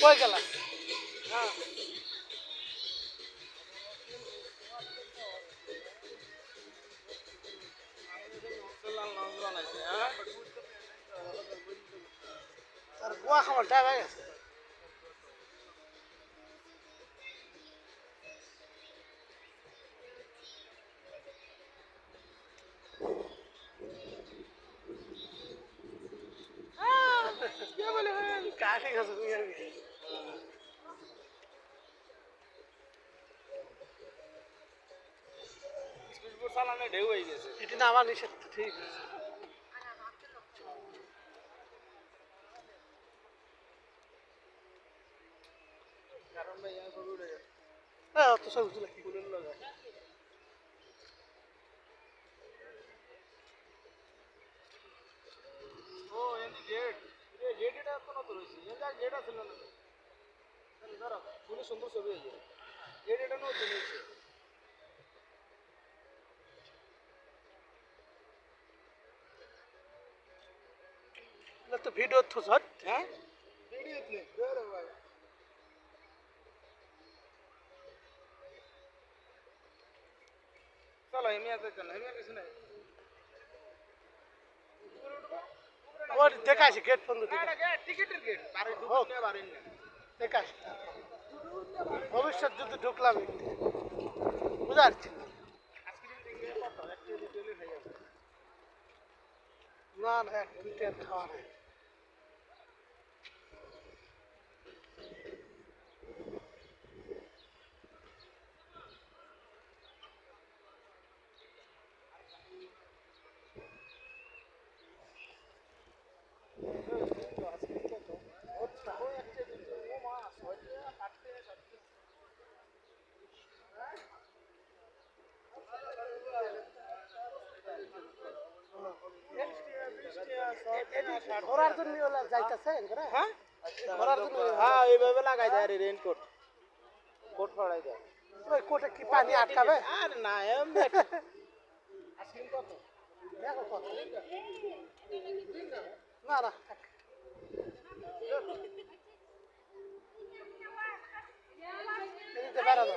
কই গেলা? হ্যাঁ আর গোয়া খাবার টাকা গেছে। কাঠে গেছে তুমি আর কি। চালানে ঢেউ হয়ে গেছে। এটি না আমার নিষেধ ঠিক আছে। কারণ ভাই আমি ছবি উঠে গেছে হ্যাঁ অত সব বুঝলে কি ফুলের লগা। ও এমনি গেট গেট এটা তো নতুন হয়েছে এর যা গেট আছে না ধরো খুবই সুন্দর ছবি হয়েছে গেট এটা নতুন হয়েছে। তো ভিডিও তো ধর। হ্যাঁ ভিডিও নেই ধরো ভাই চলো এমনি আছে কেন এমনি কিছু নাই ওর দেখাইছে গেট বন্ধ টিকিটের গেট বাড়ি ঢুকুন না বাড়ি না দেখাইছে ভবিষ্যৎ যদি ঢুকলাম বুঝা পারছি না না এক দুইটা খাওয়া নেই। ঘোরার জন্য যাইতেছে হ্যাঁ ঘোরার জন্য হ্যাঁ এইভাবে লাগাই দেয় রেইনকোট কোট ফড়াই দেয় ওই কোটে কি পানি আটকাবে? আর না এমনি কত দেখো কত না না থাক। এদিকে বেড়ানো